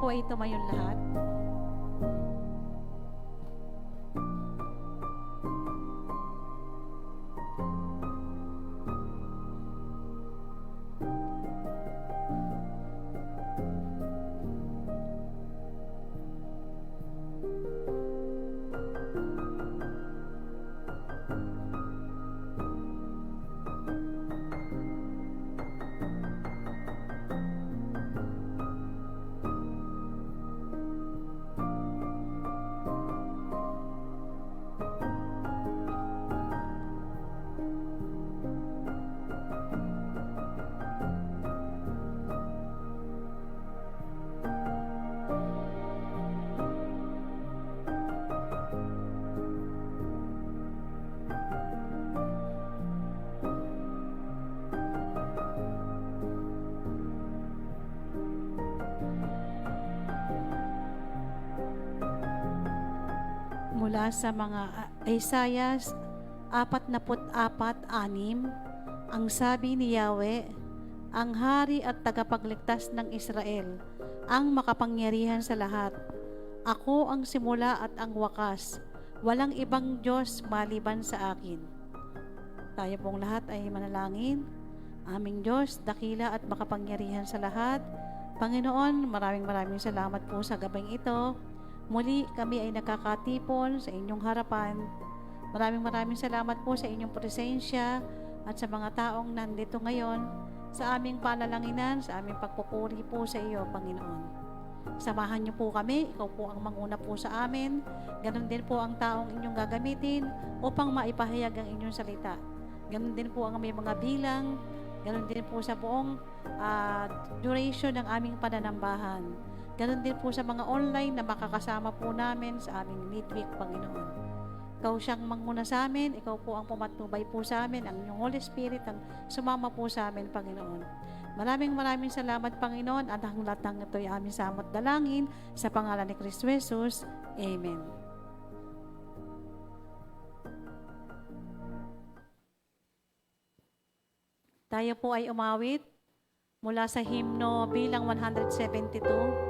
po ay tumayong lahat. Mula sa mga Isaiah 44:6, ang sabi ni Yahweh, ang hari at tagapagligtas ng Israel, ang makapangyarihan sa lahat. Ako ang simula at ang wakas. Walang ibang Diyos maliban sa akin. Tayo pong lahat ay manalangin. Aming Diyos, dakila at makapangyarihan sa lahat. Panginoon, maraming salamat po sa gabing ito. Muli kami ay nakakatipon sa inyong harapan. Maraming salamat po sa inyong presensya at sa mga taong nandito ngayon sa aming panalanginan, sa aming pagpupuri po sa iyo, Panginoon. Samahan niyo po kami, ikaw po ang manguna po sa amin. Ganon din po ang taong inyong gagamitin upang maipahayag ang inyong salita. Ganon din po ang may mga bilang, ganon din po sa buong duration ng aming pananambahan. Ganon din po sa mga online na makakasama po namin sa aming midweek, Panginoon. Ikaw siyang manguna sa amin, ikaw po ang pumatnubay po sa amin, ang inyong Holy Spirit ang sumama po sa amin, Panginoon. Maraming salamat, Panginoon, at ang lahat ng ito ay aming samot dalangin sa pangalan ni Kristo Jesus. Amen. Tayo po ay umawit mula sa himno bilang 172.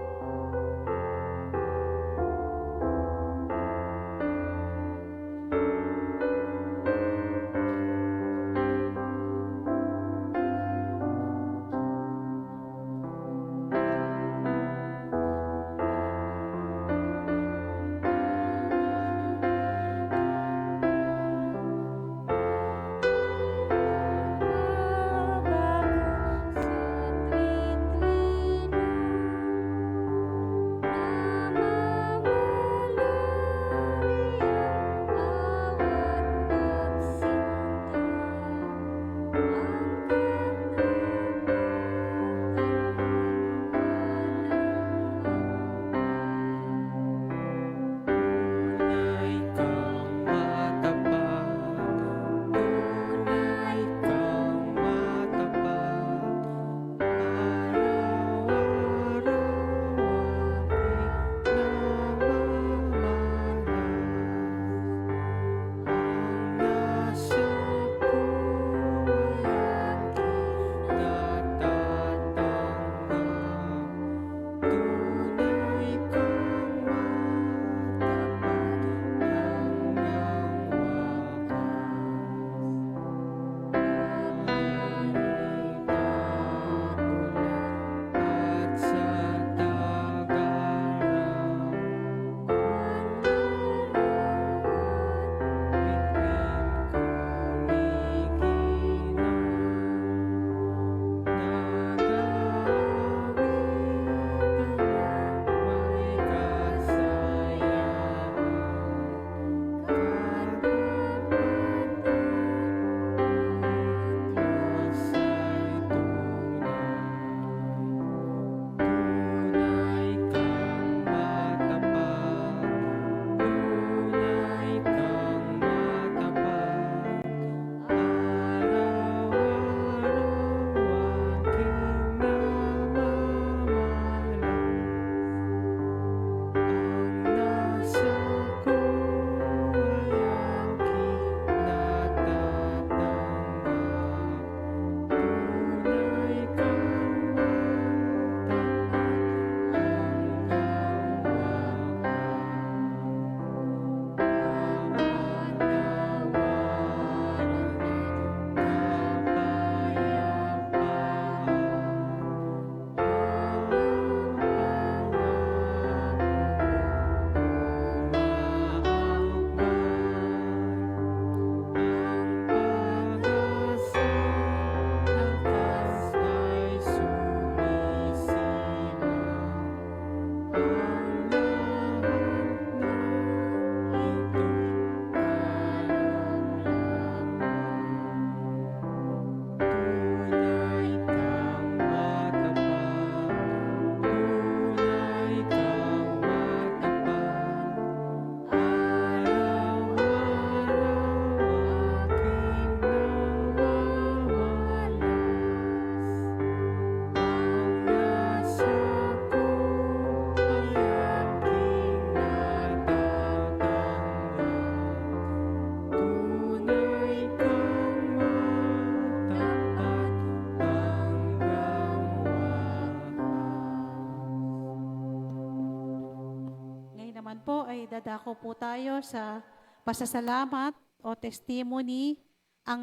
dadako po tayo sa pasasalamat o testimony. Ang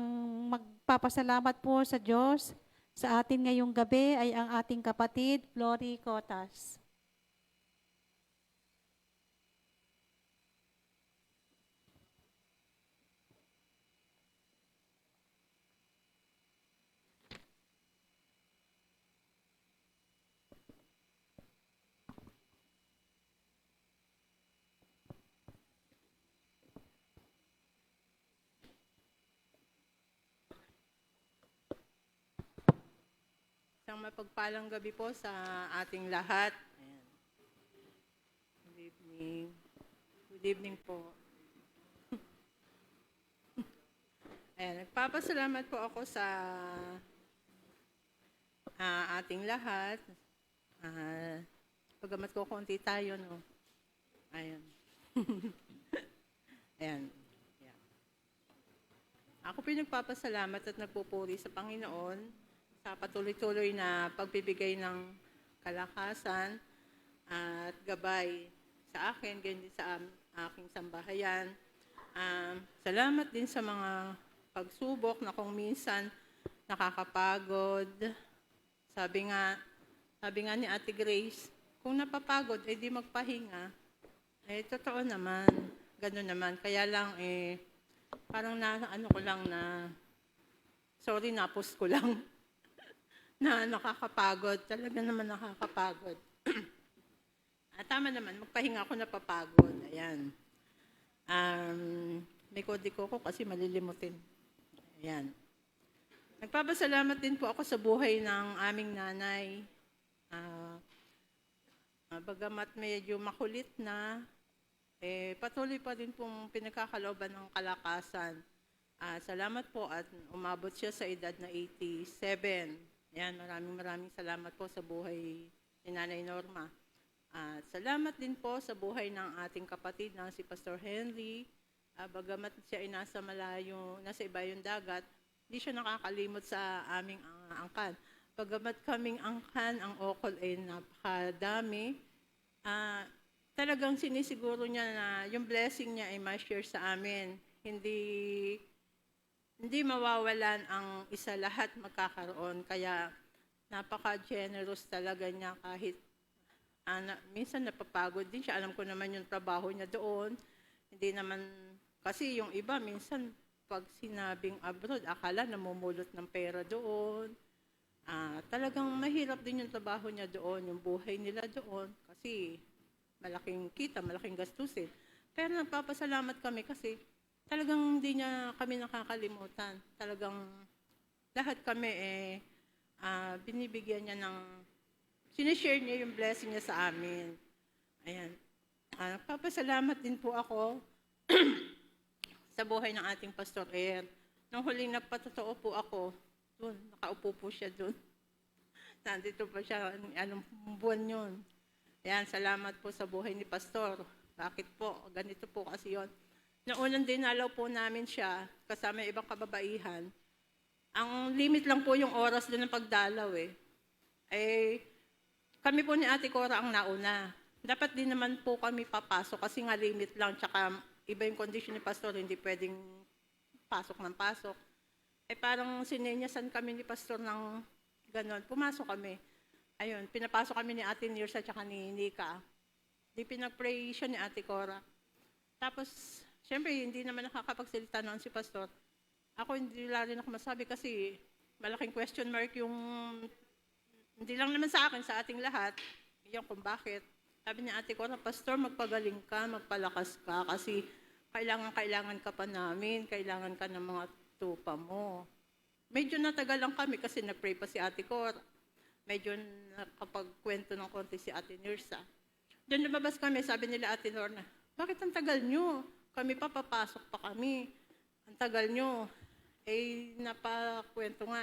magpapasalamat po sa Diyos sa atin ngayong gabi ay ang ating kapatid, Flory Cotas. Isang mapagpalang gabi po sa ating lahat. Ayan. Good evening. Good evening po. Ayan, nagpapasalamat po ako sa ating lahat. Pagamat ko konti tayo, no? Ayan. Ayan. Ayan. Ako pinagpapasalamat at nagpupuri sa Panginoon sa patuloy-tuloy na pagbibigay ng kalakasan at gabay sa akin, ganyan din sa aking sambahayan. Salamat din sa mga pagsubok na kung minsan nakakapagod. Sabi nga ni Ate Grace, kung napapagod, di magpahinga. Totoo naman, gano'n naman. Kaya lang, parang sorry, napos ko lang. Na nakakapagod. Talaga naman nakakapagod. Tama naman, magpahinga ako napapagod. Ayan. May kodiko ko kasi malilimutin. Ayan. Nagpapasalamat din po ako sa buhay ng aming nanay. Bagamat medyo makulit na, patuloy pa din pong pinagkakalooban ng kalakasan. Salamat po at umabot siya sa edad na 87. Yan, maraming salamat po sa buhay ni Nanay Norma. At salamat din po sa buhay ng ating kapatid na si Pastor Henry. Bagamat siya ay nasa iba yung dagat, hindi siya nakakalimot sa aming angkan. Bagamat kaming angkan, ang okol ay napakadami, talagang sinisiguro niya na yung blessing niya ay ma-share sa amin. Hindi mawawalan ang isa, lahat magkakaroon. Kaya napaka-generous talaga niya kahit minsan napapagod din siya. Alam ko naman yung trabaho niya doon. Hindi naman, kasi yung iba minsan pag sinabing abroad, akala namumulot ng pera doon. Talagang mahirap din yung trabaho niya doon, yung buhay nila doon. Kasi malaking kita, malaking gastusin. Pero nagpapasalamat kami kasi talagang hindi niya kami nakakalimutan. Talagang lahat kami binibigyan niya sinishare niya yung blessing niya sa amin. Ayan. Nagpapasalamat din po ako sa buhay ng ating Pastor Nung huling nagpatotoo po ako, doon, nakaupo po siya doon. Nandito pa siya, anong buwan yun. Ayan, salamat po sa buhay ni Pastor. Bakit po? Ganito po kasi yun. Noong unang dinalaw po namin siya, kasama yung ibang kababaihan, ang limit lang po yung oras doon ng pagdalaw kami po ni Ate Cora ang nauna. Dapat din naman po kami papasok kasi nga limit lang, tsaka iba yung condition ni Pastor, hindi pwedeng pasok ng pasok. Parang sininyasan kami ni Pastor ng gano'n, pumasok kami. Ayun, pinapasok kami ni Ate Nirsa tsaka ni Nika. Di pinag-pray siya ni Ate Cora. Tapos, siyempre, hindi naman nakakapagsalita noon si Pastor. Ako, hindi rin ako masabi kasi malaking question mark yung, hindi lang naman sa akin, sa ating lahat, yung kung bakit. Sabi niya, Ate Cora, Pastor, magpagaling ka, magpalakas ka, kasi kailangan ka pa namin, kailangan ka ng mga tupa mo. Medyo natagal lang kami kasi nag-pray pa si Ate Cora. Medyo nakapagkwento ng konti si Ate Nirsa. Doon lumabas kami, sabi nila Ate Lorna, bakit ang tagal nyo? Kami pa, papasok pa kami. Ang tagal nyo. Napakwento nga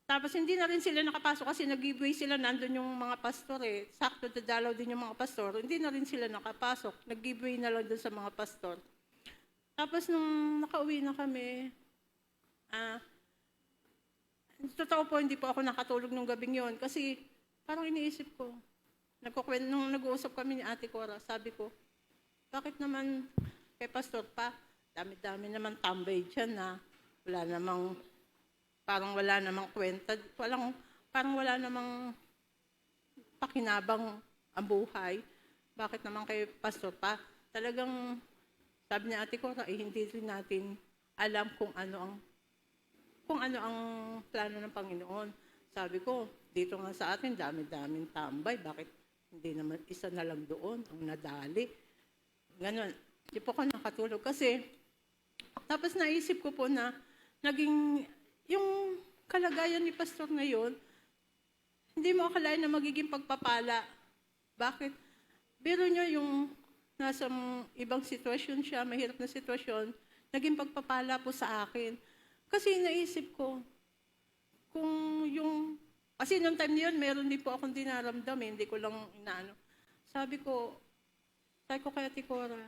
Tapos hindi na rin sila nakapasok kasi nag-giveaway sila, nandun yung mga pastor Sakto dadalaw din yung mga pastor. Hindi na rin sila nakapasok. Nag-giveaway na lang dun sa mga pastor. Tapos nung nakauwi na kami, totoo po, hindi po ako nakatulog nung gabing yon kasi parang iniisip ko, nung nag-uusap kami ni Ate Cora, sabi ko, bakit naman kay pastor pa, dami-dami naman tambay dyan na wala namang, parang wala namang kwenta, parang wala namang pakinabang ang buhay. Bakit naman kay pastor pa? Talagang, sabi ni Ate Cora, hindi rin natin alam kung ano ang plano ng Panginoon. Sabi ko, dito nga sa atin, dami-daming tambay. Bakit hindi naman isa na lang doon ang nadali? Ganon. Hindi po ako nakatulog. Kasi, tapos naisip ko po na, naging, yung kalagayan ni pastor ngayon, hindi mo akalain na magiging pagpapala. Bakit? Biro nyo yung nasa ibang sitwasyon siya, mahirap na sitwasyon, naging pagpapala po sa akin. Kasi naisip ko, kasi noong time na yun, meron din po akong dinaramdam, hindi ko lang inaano. Sabi ko kay Ate Cora,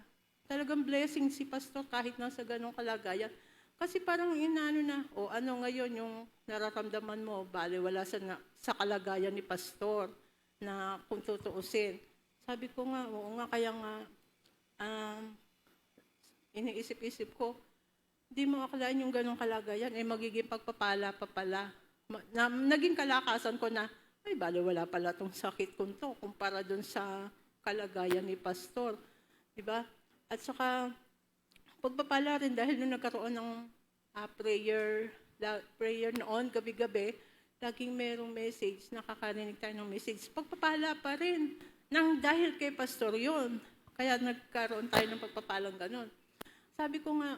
talagang blessing si pastor kahit nasa ganong kalagayan. Kasi parang inaano na, ano ngayon yung nararamdaman mo, baliwala sa kalagayan ni pastor na kung tutuusin. Sabi ko nga, oo nga, kaya nga, iniisip-isip ko, hindi mo akalain yung ganong kalagayan, magiging pagpapala pa pala. Naging kalakasan ko na, ay, baliwala pala tong sakit ko to, kumpara dun sa kalagayan ni pastor. Diba? At saka, pagpapala rin dahil nung nagkaroon ng prayer noon, gabi-gabi, laging merong message, nakakarinig tayo ng message. Pagpapala pa rin, dahil kay pastor yun. Kaya nagkaroon tayo ng pagpapalang ganon. Sabi ko nga,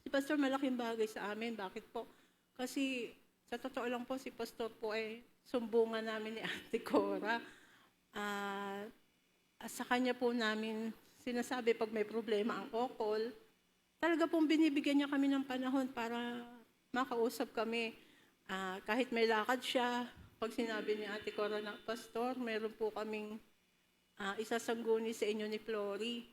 si pastor malaking bagay sa amin. Bakit po? Kasi sa totoo lang po, si pastor po sumbungan namin ni Ate Cora. Sa kanya po namin sinasabi pag may problema ang kokol, talaga pong binibigyan niya kami ng panahon para makausap kami. Kahit may lakad siya, pag sinabi ni Ate Cora na, Pastor, meron po kaming isasangguni sa inyo ni Flory.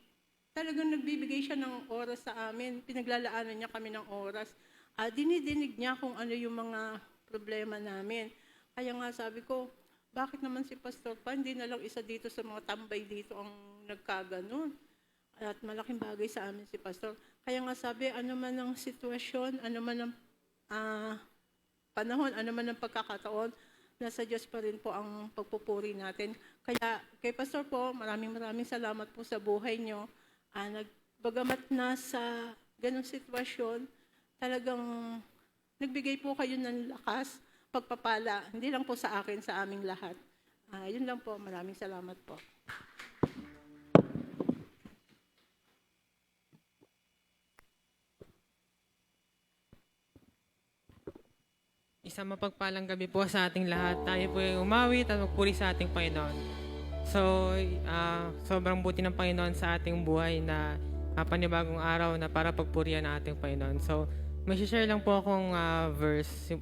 Talagang nagbibigay siya ng oras sa amin, pinaglalaanan niya kami ng oras. Dinidinig niya kung ano yung mga problema namin. Kaya nga sabi ko, bakit naman si Pastor pa, hindi na lang isa dito sa mga tambay dito ang nagkaganon. At malaking bagay sa amin si Pastor. Kaya nga sabi, ano man ang sitwasyon, ano man ang panahon, ano man ang pagkakataon, nasa Diyos pa rin po ang pagpupuri natin. Kaya kay Pastor po, maraming salamat po sa buhay nyo. Bagamat nasa ganong sitwasyon, talagang nagbigay po kayo ng lakas, pagpapala, hindi lang po sa akin, sa aming lahat. Yun lang po, maraming salamat po. Isang mapagpalang gabi po sa ating lahat. Tayo po ay umawit at magpuri sa ating Panginoon. So, sobrang buti ng Panginoon sa ating buhay na panibagong araw na para pagpurihan ng ating Panginoon. So, may share lang po akong verse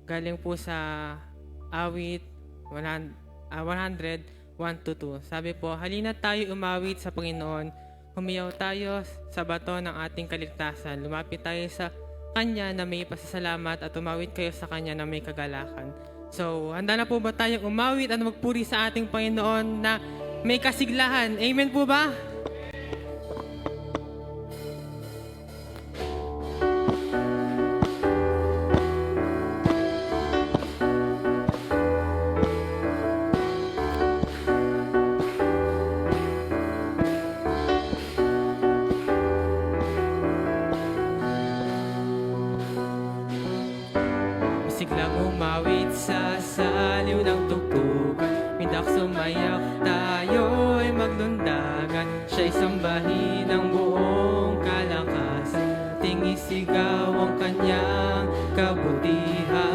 galing po sa awit 100:1-2. Sabi po, halina tayo umawit sa Panginoon. Humiyaw tayo sa bato ng ating kaligtasan. Lumapit tayo sa Kanya na may pasasalamat at umawit kayo sa Kanya na may kagalakan. So, handa na po ba tayong umawit at magpuri sa ating Panginoon na may kasiglahan? Amen po ba? Siglang umawit sa saliw ng tugtugan, mindak sumayaw, tayo'y maglundagan. Siya'y sambahin ng buong kalakas, tingisigaw ang kanyang kabutihan.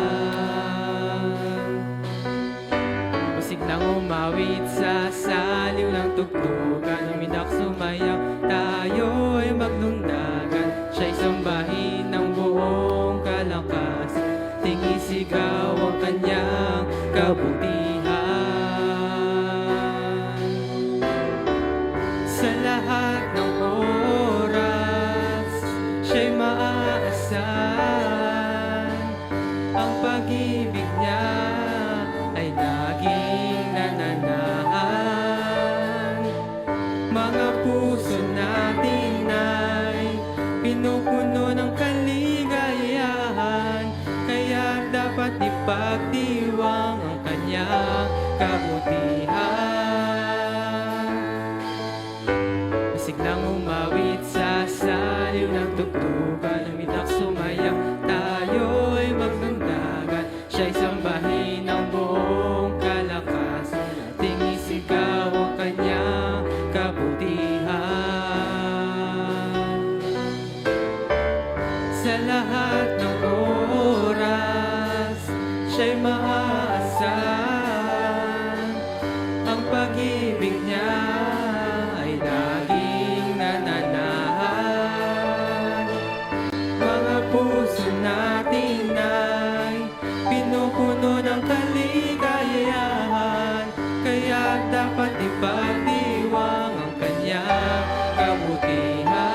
Siglang umawit sa saliw ng tugtugan, mindak sumayaw, tayo'y maglundagan. Siya'y sambahin ng buong kalakas, tingisigaw ang kanyang kabutihan. Sa lahat ng oras, siya'y maaasahan. Ang pag-ibig niya ay laging nananahan. ipagdiwang ang kanyang kabutihan. Masiglang umawit sa saliw ng tugtugan, umitak sumayaw, tayo'y magdundagan. Siya'y sambahin ng buong kalakasan, ating isigaw ang kanyang kabutihan. Sa lahat ng oras, siya'y maaasahan. Ang pag-ibig niya ay laging nananahan. Mga puso natin ay pinupuno ng kaligayahan, kaya dapat ipagdiwang ang kanyang kabutihan.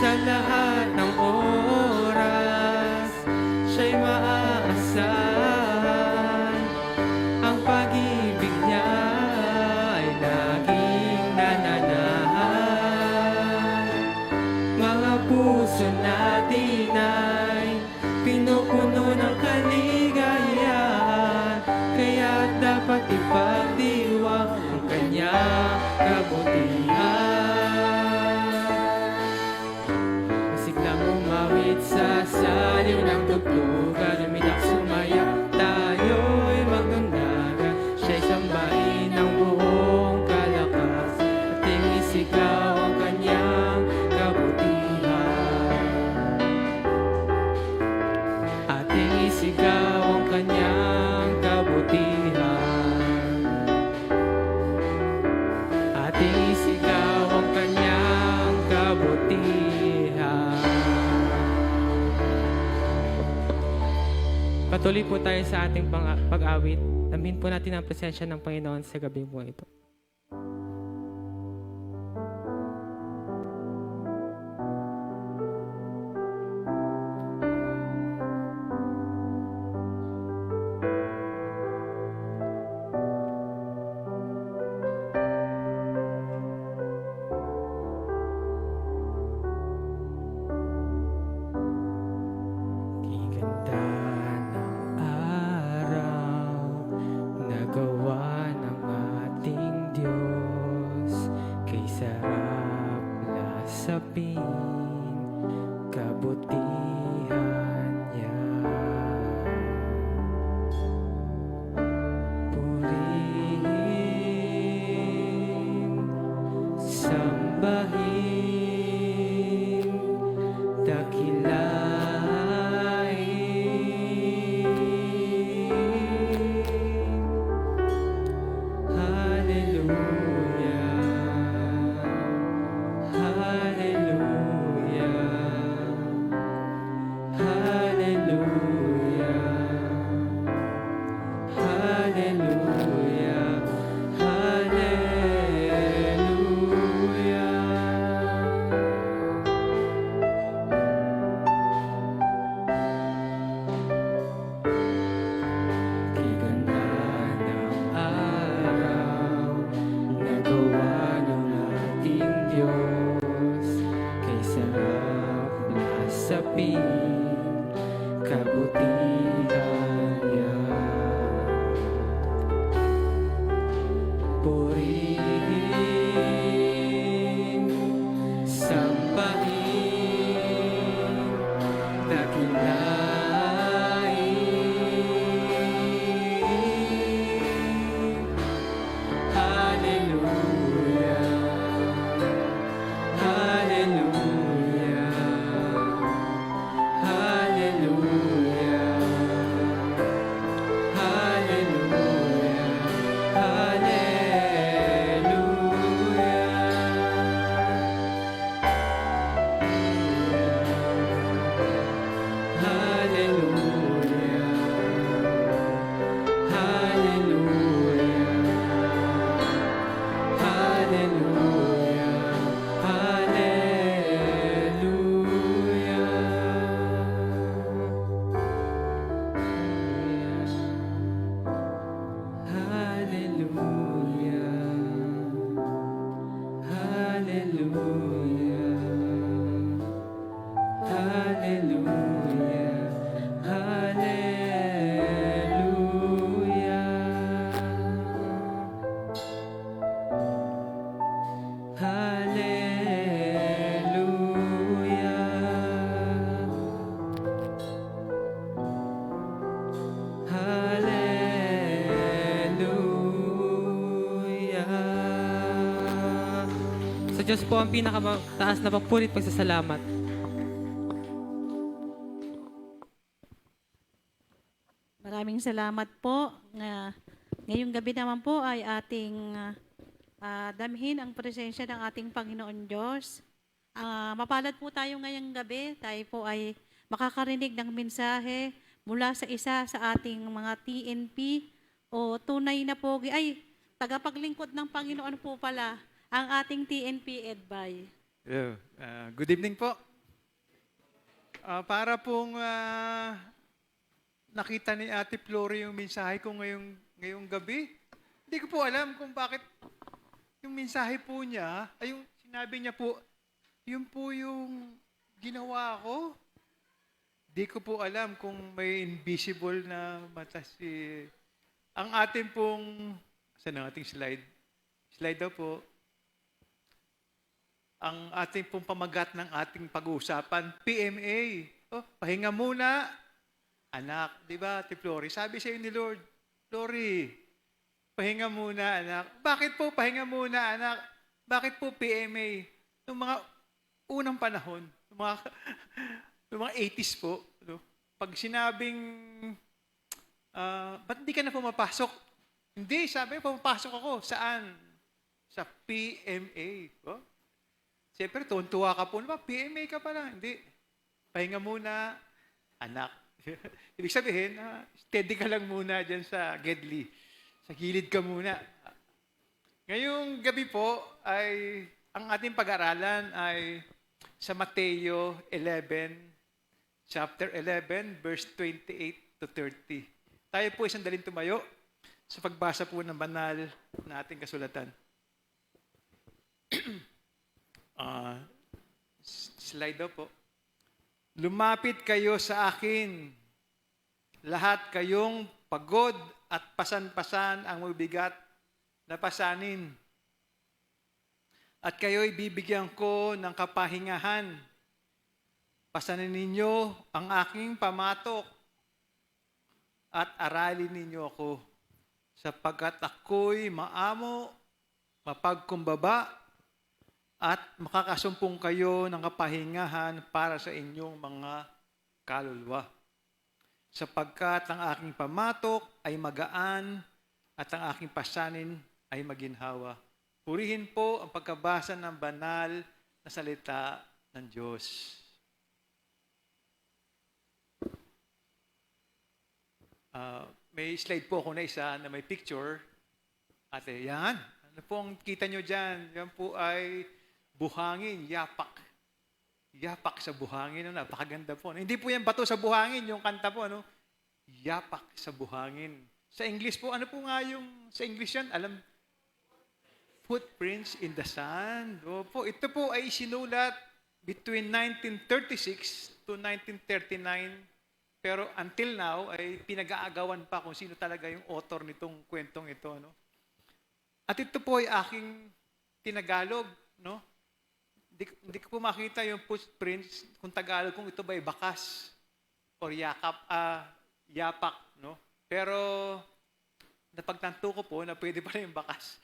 Sa lahat ng oras, siya'y maaasahan. Ang pag-ibig niya ay laging nananahan. Mga puso natin ay pinupuno ng kaligayahan, kaya dapat ipagdiwang ang kanyang kabutihan. Masiglang umawit sa saliw ng tugtugan, umitak sumayaw, tayo'y magdundagan. Siya'y sambahin ng buong kalakasan, ating isigaw ang kanyang kabutihan. Ating isigaw ang kanyang kabutihan. Ating isigaw ang kanyang kabutihan. Patuloy po tayo sa ating pag-awit. Damhin po natin ang presensya ng Panginoon sa gabi po ito. Giganda ng araw, nagawa ng ating Diyos, kay sarap lasapin, kabutihan niya. Purihin, sambahin, dakilain. Hallelujah, hallelujah, hallelujah, hallelujah, Giganda ng araw, nagawa ng ating Diyos, kay sarap lasapin, kabutihan niya. Purihin, sambahin, dakilain. Hallelujah, hallelujah, hallelujah, Hallelujah, hallelujah. Hallelujah. Sa Diyos po ang pinakamataas na papuri at pagsasalamat. Maraming salamat po. Ngayong gabi naman po ay ating damhin ang presensya ng ating Panginoon Diyos. Mapalad po tayo ngayong gabi. Tayo po ay makakarinig ng mensahe mula sa isa sa ating mga TNP o tunay na pogi. Ay, tagapaglingkod ng Panginoon po pala ang ating TNP Edbay. Hello. Good evening po. Para pong nakita ni Ate Flori yung mensahe ko ngayong gabi, hindi ko po alam kung bakit yung mensahe po niya, ay yung sinabi niya po, yun po yung ginawa ko. Di ko po alam kung may invisible na mata si... Ang ating pong... Saan ang ating slide? Slide daw po. Ang ating pong pamagat ng ating pag-uusapan, PMA. Oh, pahinga muna, anak. Di ba, Ate Flori? Sabi sa'yo ni Lord, Flori, pahinga muna, anak. Bakit po pahinga muna, anak? Bakit po PMA? Noong mga unang panahon, noong mga 80s po, no? Pag sinabing, ba't hindi ka na pumapasok? Hindi, sabi, pumapasok ako. Saan? Sa PMA. Oh? Siyempre, tuwa ka po. Diba? PMA ka pala. Hindi. Pahinga muna, anak. Ibig sabihin, steady ka lang muna dyan sa Gedli. Sa gilid ka muna. Ngayong gabi po, ay ang ating pag-aralan ay sa Mateo 11, chapter 11, verse 28 to 30. Tayo po isang daling tumayo sa pagbasa po ng banal na ating kasulatan. Slide daw po. Lumapit kayo sa akin, lahat kayong pagod at pasan-pasan ang mabibigat na pasanin. At kayo'y bibigyan ko ng kapahingahan. Pasanin ninyo ang aking pamatok at aralin ninyo ako, sapagkat ako'y maamo, mapagkumbaba, at makakasumpong kayo ng kapahingahan para sa inyong mga kaluluwa. Sapagkat ang aking pamatok ay magaan at ang aking pasanin ay maginhawa. Purihin po ang pagkabasa ng banal na salita ng Diyos. May slide po ako na isa na may picture. Ate, yan. Ano po ang kita nyo dyan? Yan po ay buhangin, yapak. Yapak sa buhangin. Napakaganda po. Hindi po yan bato sa buhangin, yung kanta po. Ano? Yapak sa buhangin. Sa English po, ano po nga yung sa English yan? Alam, footprints in the sand. Opo, ito po ay sinulat between 1936 to 1939. Pero until now, ay pinag-aagawan pa kung sino talaga yung author nitong kwentong ito. No? At ito po ay aking tinagalog. No? Hindi ko po makita yung footprints kung Tagalog, kung ito ba ay bakas or yapak. No? Pero napagtanto ko po na pwede pala yung bakas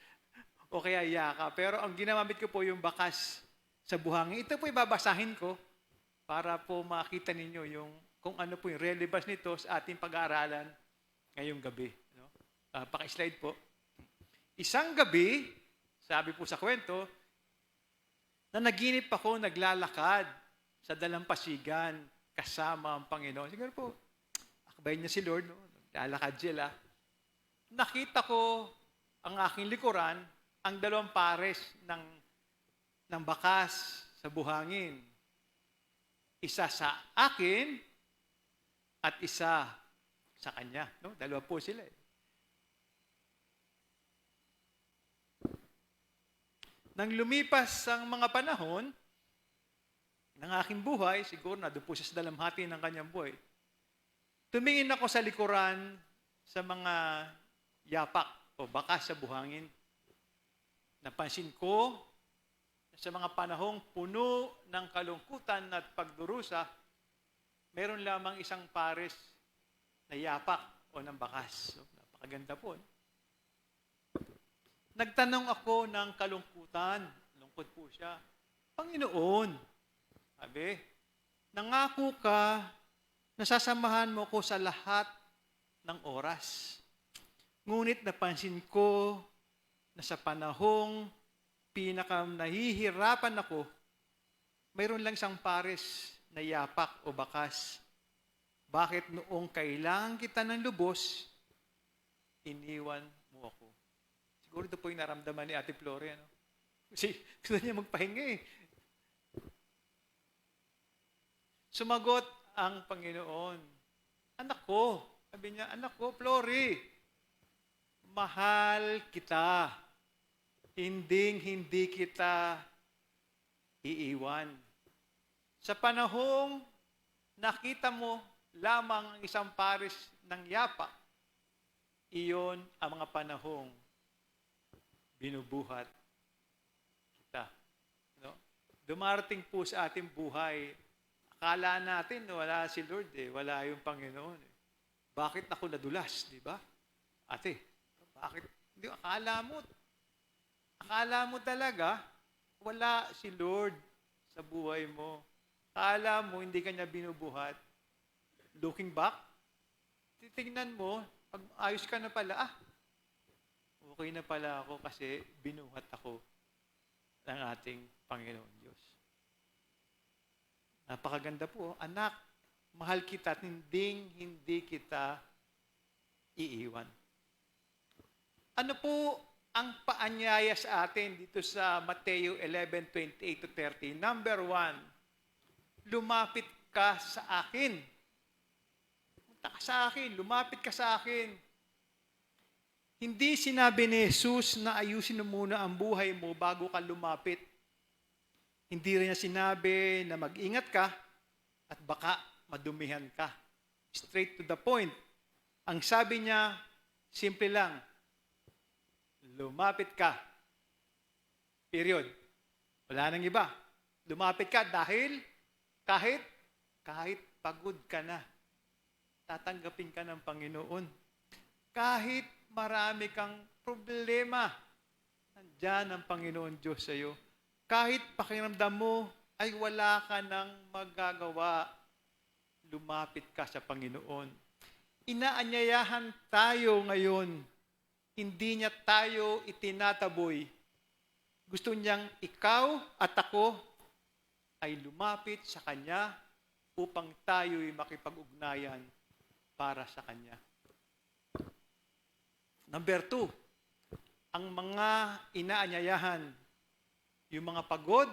o kaya yaka. Pero ang ginamit ko po yung bakas sa buhangin. Ito po ibabasahin ko para po makita ninyo yung kung ano po yung relevance nito sa ating pag-aaralan ngayong gabi. No? Paki-slide po. Isang gabi, sabi po sa kwento, na naginip ako naglalakad sa dalampasigan kasama ang Panginoon. Siguro po, akbayin niya si Lord, no? Lalakad sila. Nakita ko ang aking likuran, ang dalawang pares ng bakas sa buhangin. Isa sa akin at isa sa kanya. No? Dalawa po sila. Nang lumipas ang mga panahon ng aking buhay, siguro na doon po siya sa dalamhati ng kanyang buhay, tumingin ako sa likuran sa mga yapak o bakas sa buhangin. Napansin ko sa mga panahong puno ng kalungkutan at pagdurusa, meron lamang isang pares na yapak o ng bakas. So, napakaganda po. No? Nagtanong ako ng kalungkutan. Lungkot po siya. Panginoon, sabi, nangako ka na sasamahan mo ko sa lahat ng oras. Ngunit napansin ko na sa panahong nahihirapan ako, mayroon lang isang pares na yapak o bakas. Bakit noong kailangan kita ng lubos, iniwan mo ako? Siguro ito po yung naramdaman ni Ate Flore. Ano? Kasi gusto niya magpahinga eh. Sumagot ang Panginoon, anak ko, sabi niya, anak ko, Flore, mahal kita. Hindi kita iiwan. Sa panahong nakita mo lamang ang isang pares ng yapak, iyon ang mga panahong binubuhat kita. No? Dumarating po sa ating buhay, akala natin wala si Lord wala yung Panginoon. Bakit ako nadulas, di ba? Ate, bakit? Hindi, akala mo talaga wala si Lord sa buhay mo. Akala mo hindi ka niya binubuhat. Looking back, titingnan mo, pag ayos ka na pala, okay na pala ako kasi binuhat ako ng ating Panginoon Diyos. Napakaganda po. Anak, mahal kita at hindi kita iiwan. Ano po ang paanyaya sa atin dito sa Mateo 11:28-30? Number 1, lumapit ka sa akin. Punta ka sa akin, lumapit ka sa akin. Hindi sinabi ni Jesus na ayusin mo muna ang buhay mo bago ka lumapit. Hindi rin niya sinabi na mag-ingat ka at baka madumihan ka. Straight to the point. Ang sabi niya, simple lang, lumapit ka. Period. Wala nang iba. Lumapit ka dahil kahit pagod ka na, tatanggapin ka ng Panginoon. Kahit marami kang problema, nandyan ang Panginoon Diyos sa iyo. Kahit pakiramdam mo ay wala ka nang magagawa, lumapit ka sa Panginoon. Inaanyayahan tayo ngayon. Hindi niya tayo itinataboy. Gusto niyang ikaw at ako ay lumapit sa Kanya upang tayo'y makipag-ugnayan para sa Kanya. Number 2, ang mga inaanyayahan, yung mga pagod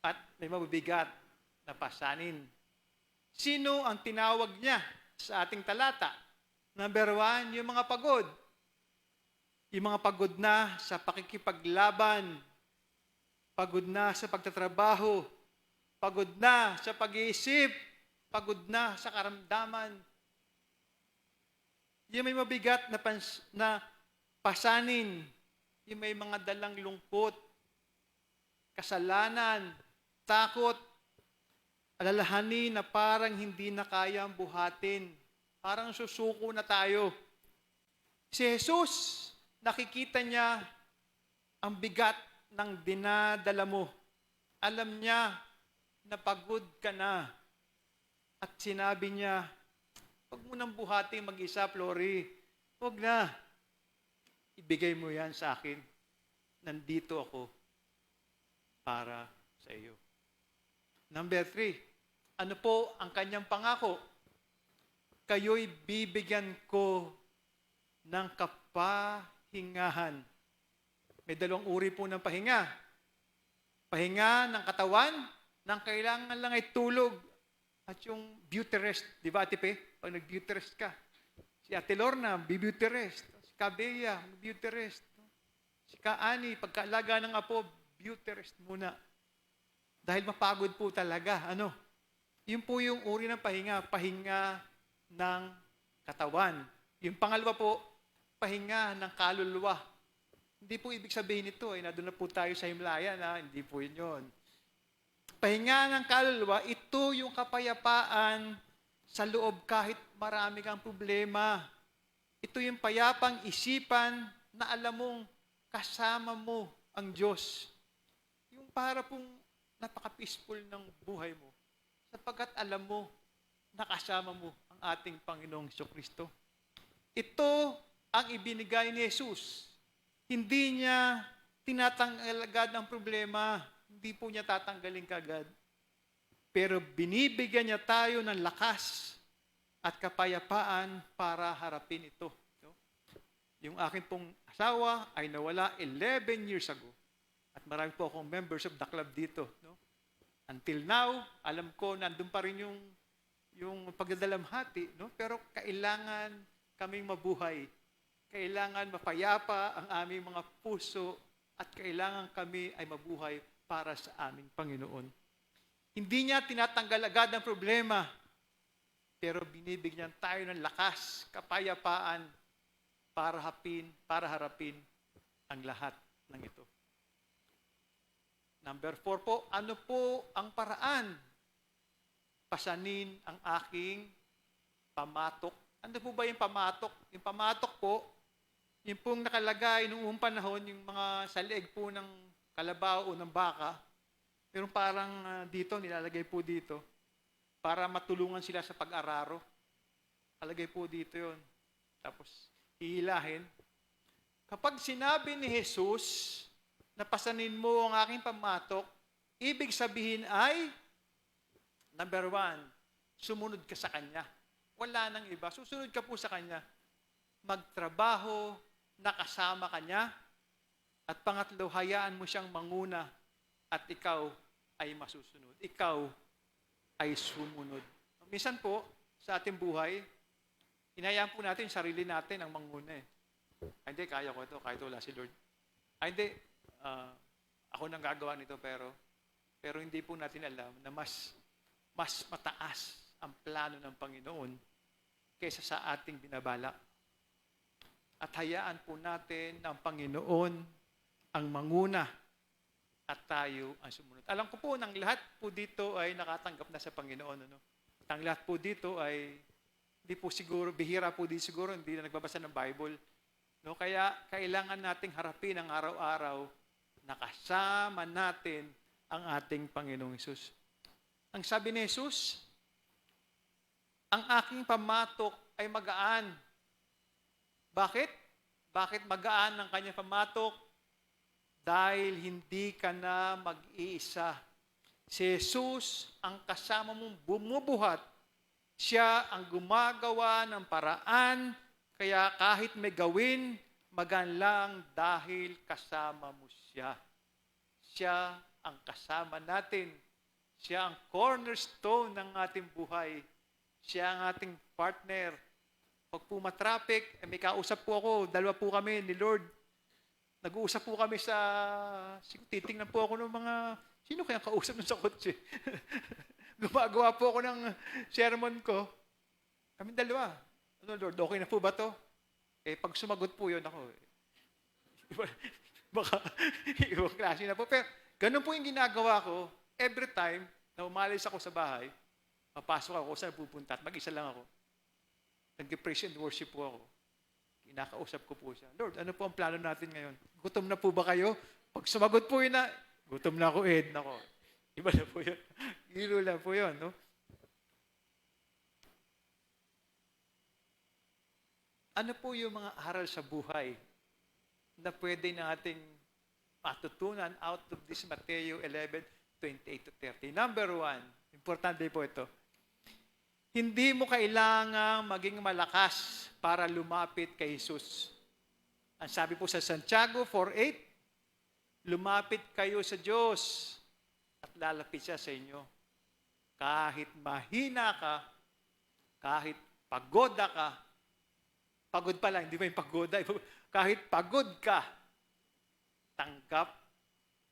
at may mabibigat na pasanin. Sino ang tinawag niya sa ating talata? Number 1, yung mga pagod. Yung mga pagod na sa pakikipaglaban, pagod na sa pagtatrabaho, pagod na sa pag-iisip, pagod na sa karamdaman. Yung may mabigat na pasanin, yung may mga dalang lungkot, kasalanan, takot, alalahanin na parang hindi na kayang buhatin. Parang susuko na tayo. Si Jesus, nakikita niya ang bigat ng dinadala mo. Alam niya na pagod ka na. At sinabi niya, huwag mo nang buhatin mag-isa, Flore. Huwag na. Ibigay mo yan sa akin. Nandito ako para sa iyo. Number 3, ano po ang kanyang pangako? Kayo'y bibigyan ko ng kapahingahan. May dalawang uri po ng pahinga. Pahinga ng katawan, ng kailangan lang ay tulog. At yung beauty rest, di ba Ate Pe? Pag nag-beauty rest ka. Si Ate Lorna, beauty rest. Si Kabea, beauty rest. Si Kaani, pagkaalaga ng apo, beauty rest muna. Dahil mapagod po talaga. Ano? Yun po yung uri ng pahinga. Pahinga ng katawan. Yung pangalawa po, pahinga ng kaluluwa. Hindi po ibig sabihin nito ay nandun na po tayo sa himlaya na hindi po yun. Pahinga ng kaluluwa, ito yung kapayapaan sa loob kahit marami kang problema. Ito yung payapang isipan na alam mong kasama mo ang Diyos. Yung para pong napaka-peaceful ng buhay mo sapagkat alam mo na kasama mo ang ating Panginoong Jesucristo. Ito ang ibinigay ni Jesus. Hindi niya tinatanggal agad ang problema. Hindi po niya tatanggalin kagad. Pero binibigyan niya tayo ng lakas at kapayapaan para harapin ito. No? Yung akin pong asawa ay nawala 11 years ago. At marami po akong members of the club dito. No? Until now, alam ko nandun pa rin yung pagdadalamhati. No? Pero kailangan kaming mabuhay. Kailangan mapayapa ang aming mga puso at kailangan kami ay mabuhay para sa aming Panginoon. Hindi niya tinatanggal agad ang problema, pero binibigyan tayo ng lakas, kapayapaan para harapin ang lahat ng ito. Number 4 po, ano po ang paraan? Pasanin ang aking pamatok. Ano po ba yung pamatok? Yung pamatok po, yung pong nakalagay noong panahon, yung mga sa leeg po ng kalabaw o ng baka, pero parang dito, nilalagay po dito, para matulungan sila sa pag-araro. Kalagay po dito yon. Tapos, ihilahin. Kapag sinabi ni Jesus, na pasanin mo ang aking pamatok, ibig sabihin ay, number 1, sumunod ka sa Kanya. Wala nang iba. Susunod ka po sa Kanya. Magtrabaho, nakasama ka niya. At pangatlo, hayaan mo siyang manguna at ikaw ay masusunod. Ikaw ay sumunod. Minsan po, sa ating buhay, hinayaan po natin yung sarili natin ang manguna eh. Ay, hindi, kaya ko ito, kahit wala si Lord. Ay, hindi, ako nang gagawa nito, pero hindi po natin alam na mas mataas ang plano ng Panginoon kaysa sa ating binabalak. At hayaan po natin ang Panginoon ang manguna at tayo ang sumunod. Alam ko po, ng lahat po dito ay nakatanggap na sa Panginoon. Ano? Ang lahat po dito ay hindi po siguro, bihira po di siguro, hindi na nagbabasa ng Bible. No? Kaya kailangan nating harapin ang araw-araw na kasama natin ang ating Panginoong Hesus. Ang sabi ni Jesus, ang aking pamatok ay magaan. Bakit? Bakit magaan ang kanyang pamatok? Dahil hindi ka na mag-iisa. Si Jesus ang kasama mong bumubuhat. Siya ang gumagawa ng paraan, kaya kahit may gawin, magaan lang dahil kasama mo siya. Siya ang kasama natin. Siya ang cornerstone ng ating buhay. Siya ang ating partner. Pag po matraffic, may kausap po ako, 2 po kami ni Lord. Nag-uusap po kami titingnan po ako ng mga, sino kaya kausap nun sa kotse? Gumagawa po ako ng sermon ko. Kami 2. Ano Lord, okay na po ba to? Pag sumagot po yun ako, baka ibang klase na po. Pero ganun po yung ginagawa ko. Every time na umalis ako sa bahay, papasok ako saan pupunta at mag-isa lang ako. Nag-praise and worship po ako. Kinakausap ko po siya. Lord, ano po ang plano natin ngayon? Gutom na po ba kayo? Pag sumagot po yun na, gutom na ako, Ed. Nako. Iba na po yun. Hilo lang po yun, no? Ano po yung mga aral sa buhay na pwede nating matutunan out of this Matthew 11:28-30? Number 1, importante po ito. Hindi mo kailangang maging malakas para lumapit kay Jesus. Ang sabi po sa Santiago 4:8, lumapit kayo sa Diyos at lalapit siya sa inyo. Kahit mahina ka, kahit pagoda ka, pagod pa lang, hindi ba yung pagoda? Kahit pagod ka, tanggap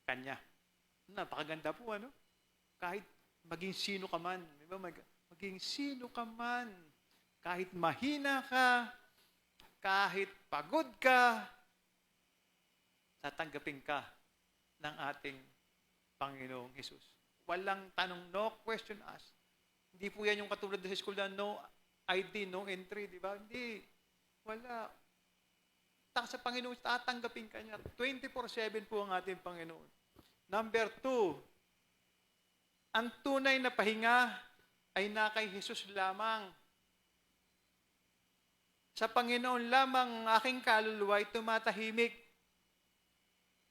Kanya. Napakaganda po, ano? Kahit maging sino ka man, di ba? Maging sino ka man, kahit mahina ka, kahit pagod ka, tatanggapin ka ng ating Panginoong Jesus. Walang tanong, no question asked. Hindi po yan yung katulad sa school na no ID, no entry, di ba? Hindi. Wala. Sa Panginoon, tatanggapin ka niya. 24/7 po ang ating Panginoon. Number 2, ang tunay na pahinga ay na kay Jesus lamang. Sa Panginoon lamang ang aking kaluluwa ay tumatahimik.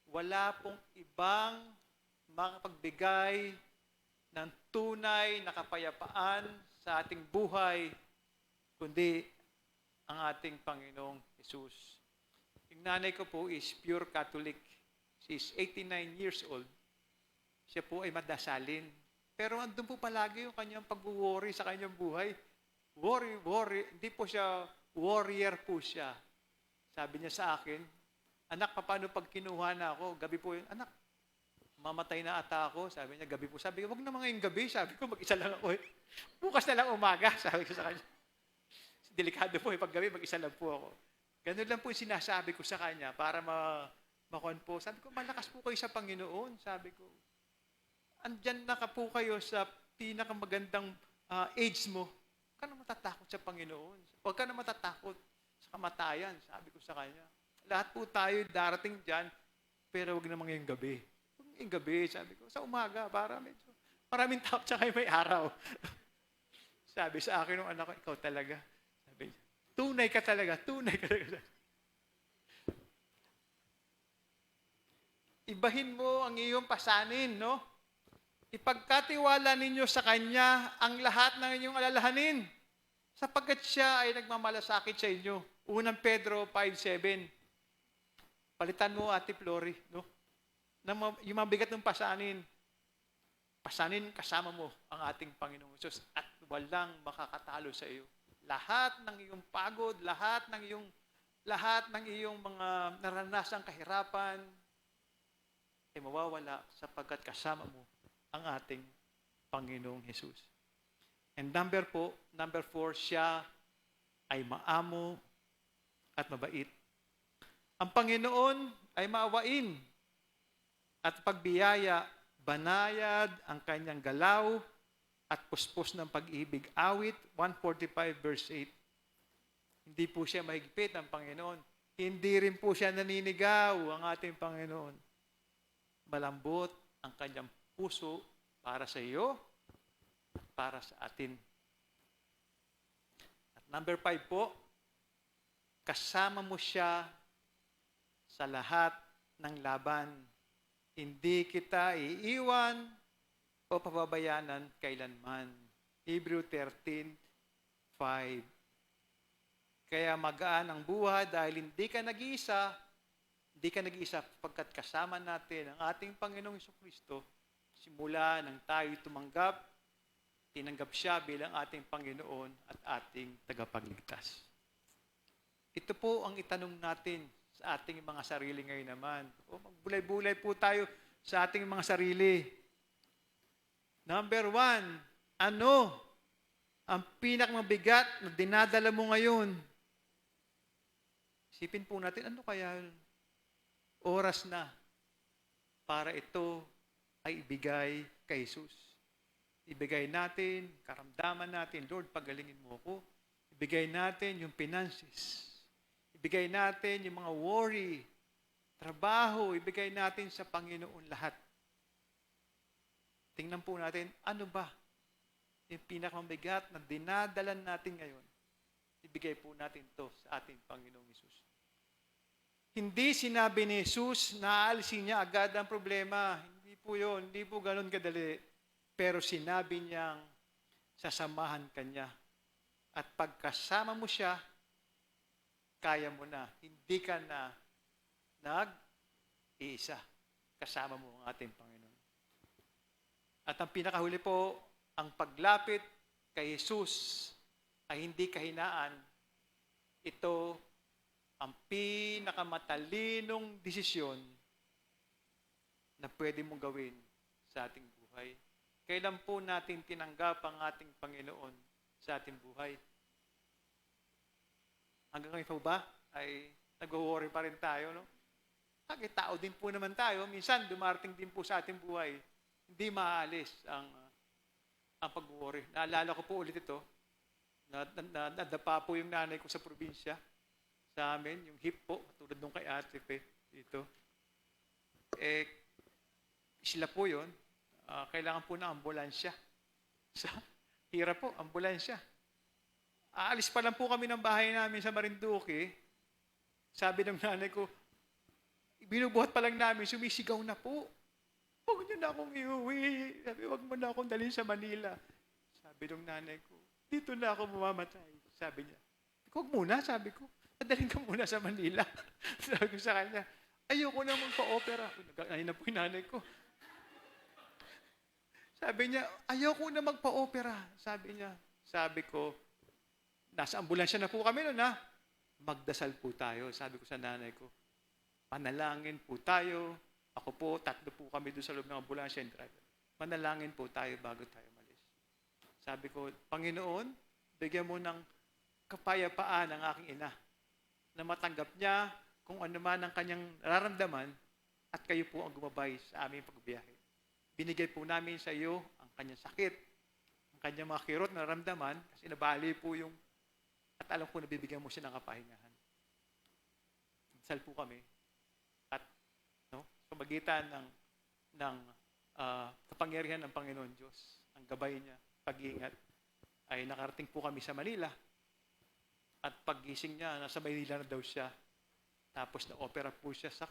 Wala pong ibang makapagbigay ng tunay na kapayapaan sa ating buhay, kundi ang ating Panginoong Jesus. Yung nanay ko po is pure Catholic. She is 89 years old. Siya po ay madasalin. Pero andun po palagi yung kanyang pag-worry sa kanyang buhay. Worry. Hindi po siya warrior po siya. Sabi niya sa akin, anak, paano pag kinuha na ako? Gabi po yun, anak, mamatay na ata ako. Sabi niya, gabi po. Sabi ko, wag naman ngayong gabi. Sabi ko, mag-isa lang ako. Bukas na lang umaga. Sabi ko sa kanya. Delikado po, pag gabi, mag-isa lang po ako. Ganun lang po yung sinasabi ko sa kanya para makuhan po. Sabi ko, malakas po kayo sa Panginoon. Sabi ko, andyan na ka po kayo sa pinakamagandang age mo. Huwag ka na matatakot sa Panginoon. Huwag ka na matatakot sa kamatayan. Sabi ko sa kanya. Lahat po tayo darating dyan, pero huwag naman ngayong gabi. Huwag ngayong gabi, sabi ko. Sa umaga, para medyo maraming tao tsaka may araw. Sabi sa akin ng anak ko, ikaw talaga. Sabi niya, tunay ka talaga. Ibahin mo ang iyong pasanin, no? Ipagkatiwala ninyo sa Kanya ang lahat ng inyong alalahanin, sapagkat siya ay nagmamalasakit sa inyo. Unang Pedro 5:7. Palitan mo, Ate Flori, no? Yung mabigat ng pasanin kasama mo ang ating Panginoong Jesus at walang makakatalo sa iyo. Lahat ng iyong pagod, lahat ng iyong mga naranasang kahirapan ay mawawala sapagkat kasama mo ang ating Panginoong Jesus. And number 4, siya ay maamo at mabait. Ang Panginoon ay maawain at pagbiyaya, banayad ang kanyang galaw at puspos ng pag-ibig. Awit 145 verse 8. Hindi po siya mahigpit ang Panginoon. Hindi rin po siya naninigaw ang ating Panginoon. Malambot ang kanyang puso para sa iyo, para sa atin. At number 5 po, kasama mo siya sa lahat ng laban. Hindi kita iiwan o pababayanan kailanman. Hebrew 13:5. Kaya magaan ang buhay dahil hindi ka nag-iisa pagkat kasama natin ang ating Panginoong Jesucristo. Simula nang tayo tinanggap siya bilang ating Panginoon at ating tagapagligtas. Ito po ang itanong natin sa ating mga sarili ngayon naman. Magbulay-bulay po tayo sa ating mga sarili. Number 1, ano ang pinakamabigat na dinadala mo ngayon? Isipin po natin, ano kaya oras na para ito ay ibigay kay Jesus. Ibigay natin, karamdaman natin, Lord, pagalingin mo ako. Ibigay natin yung finances. Ibigay natin yung mga worry, trabaho, ibigay natin sa Panginoon lahat. Tingnan po natin, ano ba yung pinakamabigat na dinadalan natin ngayon? Ibigay po natin to sa ating Panginoong Hesus. Hindi sinabi ni Jesus na aalisin niya agad ang problema. Hindi po yun. Hindi po ganun kadali. Pero sinabi niyang sasamahan ka niya. At pagkasama mo siya, kaya mo na. Hindi ka na nag-iisa. Kasama mo ang ating Panginoon. At ang pinakahuli po, ang paglapit kay Jesus ay hindi kahinaan. Ito ang pinakamatalinong desisyon na pwede mong gawin sa ating buhay. Kailan po natin tinanggap ang ating Panginoon sa ating buhay? Hanggang ngayon po ba ay nag-worry pa rin tayo, no? Kasi tao din po naman tayo. Minsan, dumarating din po sa ating buhay. Hindi maalis ang pag-worry. Naalala ko po ulit ito. Nadapa po yung nanay ko sa probinsya. Sa amin, yung hip po, tulad nung kay Ate Pe, dito. Sila po yun. Kailangan po ng ambulansya. Sa hirap po, ambulansya. Aalis pa lang po kami ng bahay namin sa Marinduque. Sabi ng nanay ko, binubuhat pa lang namin, sumisigaw na po. Huwag niyo na akong iuwi. Sabi, huwag mo na akong dalhin sa Manila. Sabi ng nanay ko, dito na ako mamamatay. Sabi niya, huwag muna, sabi ko. Padalhin ka muna sa Manila. Sabi ko sa kanya, ayoko na magpa-opera. Ayun na po yung nanay ko. Sabi niya, ayoko na magpa-opera. Sabi niya, sabi ko, nasa ambulansya na po kami noon ha. Magdasal po tayo. Sabi ko sa nanay ko, manalangin po tayo. Ako po, 3 po kami doon sa loob ng ambulansya and driver. Manalangin po tayo bago tayo malis. Sabi ko, Panginoon, bigyan mo ng kapayapaan ang aking ina na matanggap niya kung ano man ang kanyang nararamdaman at kayo po ang gumabay sa aming pagbiyahe. Binigay po namin sa iyo ang kanyang sakit, ang kanyang mga kirot na nararamdaman kasi nabali po yung at alam ko na bibigyan mo siya ng kapahingahan. Sal po kami at sa magitan ng kapangyarihan ng Panginoon Diyos, ang gabay niya, pag-iingat, ay nakarating po kami sa Manila. At paggising niya, nasa Manila na daw siya. Tapos na-opera po siya sa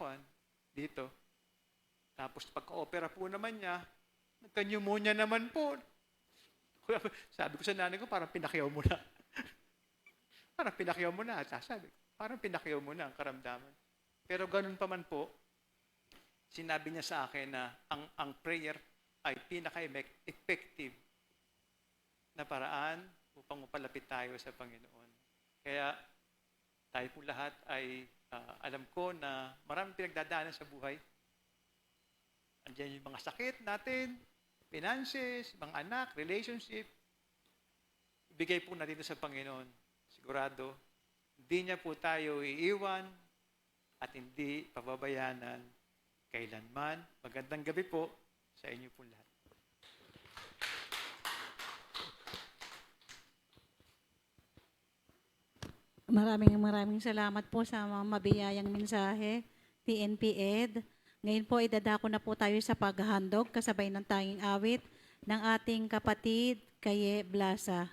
dito. Tapos pagka-opera po naman niya, nagka-pneumonia naman po. Sabi ko sa nanay ko, parang pinakyaw mo na. Parang pinakyaw mo na. Sabi ko, parang pinakyaw mo na ang karamdaman. Pero ganun pa man po, sinabi niya sa akin na ang prayer ay pinaka-effective na paraan upang mapalapit tayo sa Panginoon. Kaya tayo po lahat ay alam ko na maraming pinagdadaanan sa buhay. Andiyan yung mga sakit natin, finances, mga anak, relationship. Ibigay po natin ito sa Panginoon. Sigurado, hindi niya po tayo iiwan at hindi pababayanan kailanman. Magandang gabi po sa inyo po lahat. Maraming salamat po sa mga mabiyayang mensahe, PNP Ed. Ngayon po, idadako na po tayo sa paghahandog kasabay ng tanging awit ng ating kapatid, Kaye Blasa.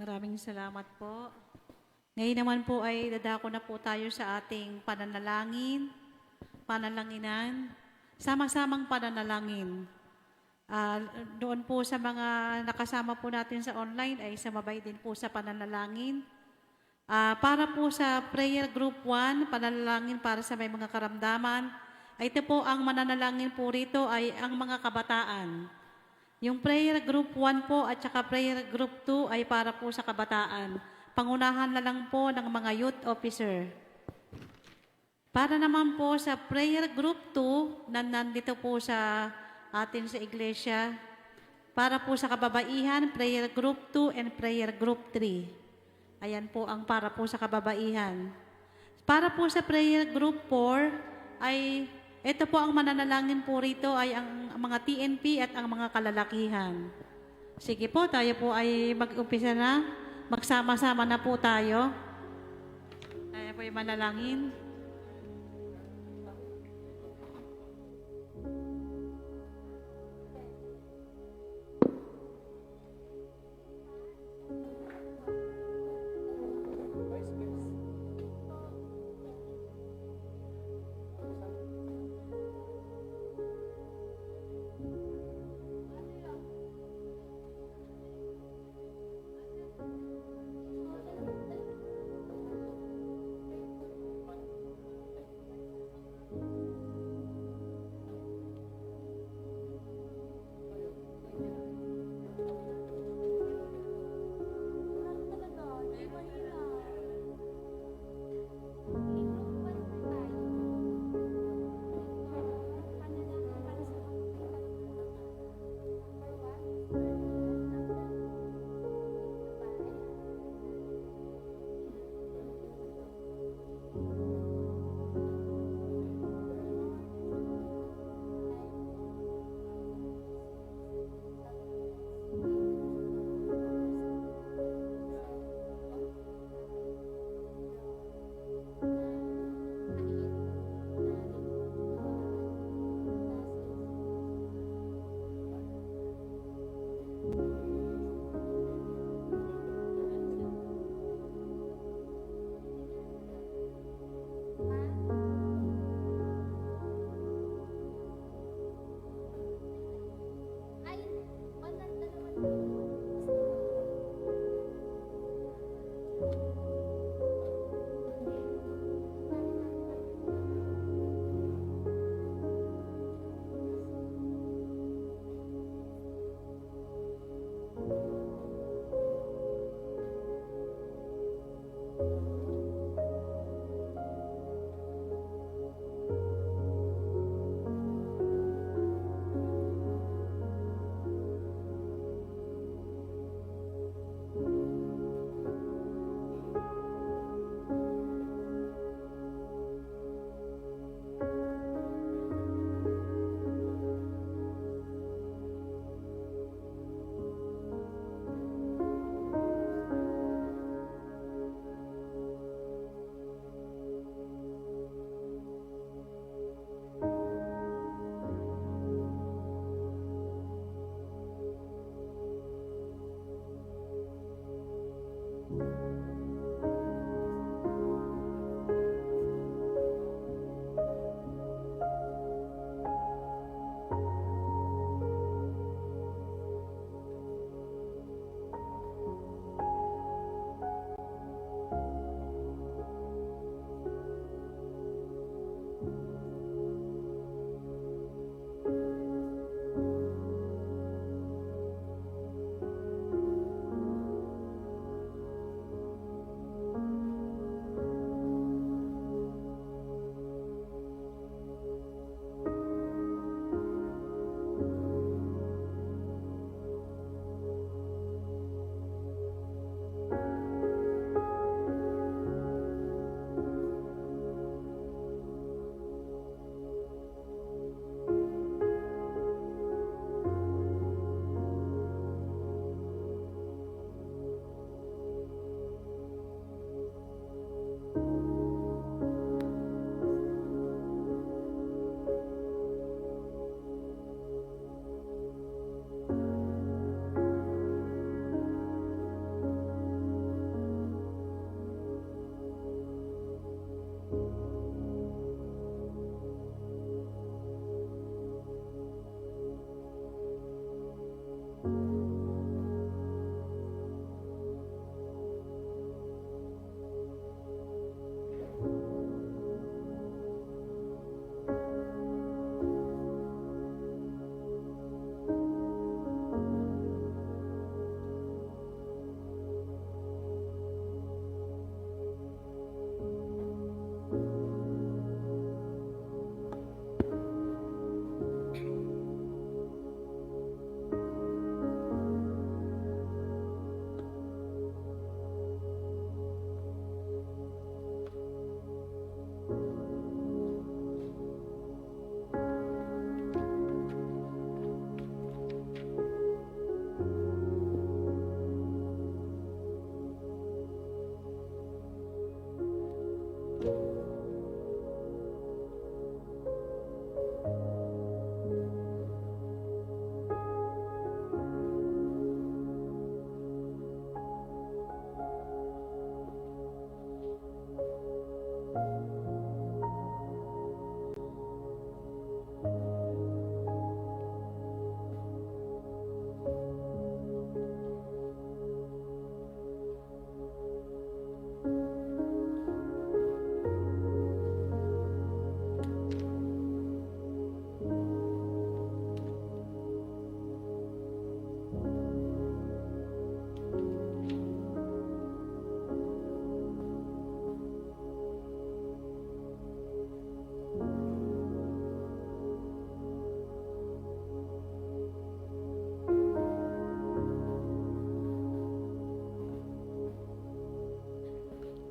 Maraming salamat po. Ngayon naman po ay dadako na po tayo sa ating pananalanginan, sama-samang pananalangin. Doon po sa mga nakasama po natin sa online ay sumabay din po sa pananalangin. Para po sa prayer group 1, pananalangin para sa may mga karamdaman, ay ito po ang mananalangin po rito ay ang mga kabataan. Yung prayer group 1 po at saka prayer group 2 ay para po sa kabataan. Pangunahan na lang po ng mga youth officer. Para naman po sa prayer group 2, na nandito po sa atin sa iglesia, para po sa kababaihan, prayer group 2 and prayer group 3. Ayan po ang para po sa kababaihan. Para po sa prayer group 4, ay ito po ang mananalangin po rito ay ang mga TNP at ang mga kalalakihan. Sige po, tayo po ay mag-umpisa na. Magsama-sama na po tayo. Tayo po ay manalangin.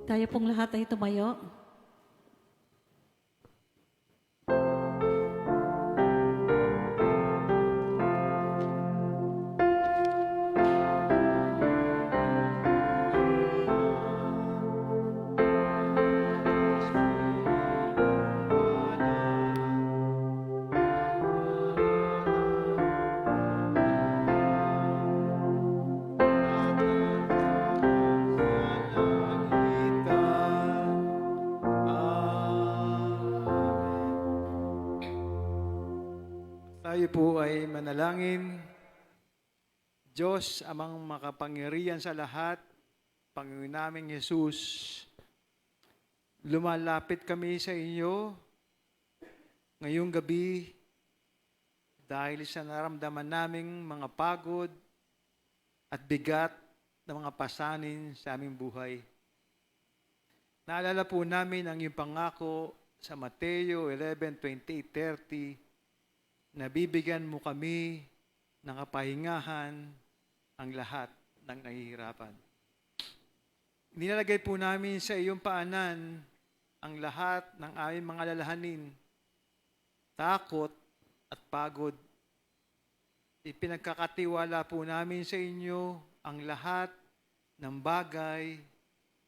Tayo pong lahat ay tumayo. Tayo po ay manalangin. Diyos, amang makapangyarihan sa lahat, Panginoon naming Jesus, lumalapit kami sa iyo ngayong gabi dahil sa naramdaman naming mga pagod at bigat ng mga pasanin sa aming buhay. Naalala po namin ang iyong pangako sa Mateo 11:28-30, nabibigyan mo kami ng kapahingahan ang lahat ng nahihirapan. Nilalagay po namin sa iyong paanan ang lahat ng aming mga lalahanin, takot at pagod. Ipinagkakatiwala po namin sa inyo ang lahat ng bagay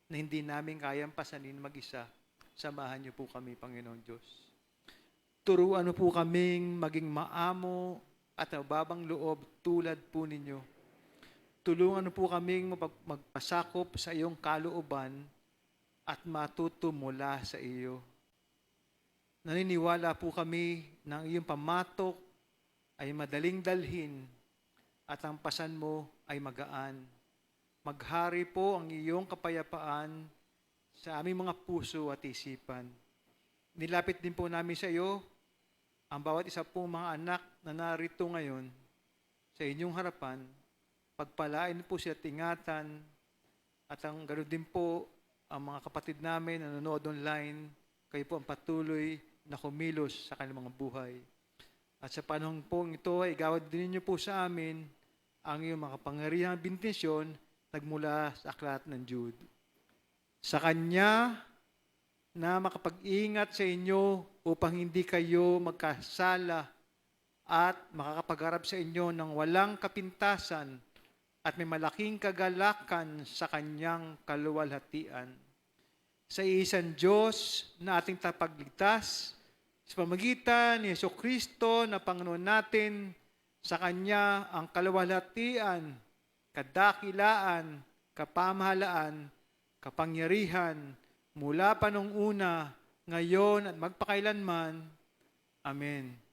na hindi namin kayang pasanin mag-isa. Samahan niyo po kami, Panginoon Diyos. Turuan mo po kaming maging maamo at mababang loob tulad po ninyo. Tulungan mo po kaming magpasakop sa iyong kalooban at matuto mula sa iyo. Naniniwala po kami na ang iyong pamatok ay madaling dalhin at ang pasan mo ay magaan. Maghari po ang iyong kapayapaan sa aming mga puso at isipan. Nilapit din po namin sa iyo ang bawat isa pong mga anak na narito ngayon sa inyong harapan. Pagpalain po siya at ingatan at ang ganoon din po ang mga kapatid namin na nanonood online. Kayo po ang patuloy na kumilos sa kanilang mga buhay. At sa panahon po ito ay igawad din niyo po sa amin ang iyong makapangyarihang bendisyon nagmula sa aklat ng Jude. Sa Kanya na makapag-ingat sa inyo upang hindi kayo magkasala at makakapagharap sa inyo ng walang kapintasan at may malaking kagalakan sa Kanyang kaluwalhatian. Sa isang Diyos na ating tapagligtas, sa pamagitan ni Jesucristo na Panginoon natin, sa Kanya ang kaluwalhatian, kadakilaan, kapamahalaan, kapangyarihan, mula pa nung una, ngayon at magpakailanman. Amen.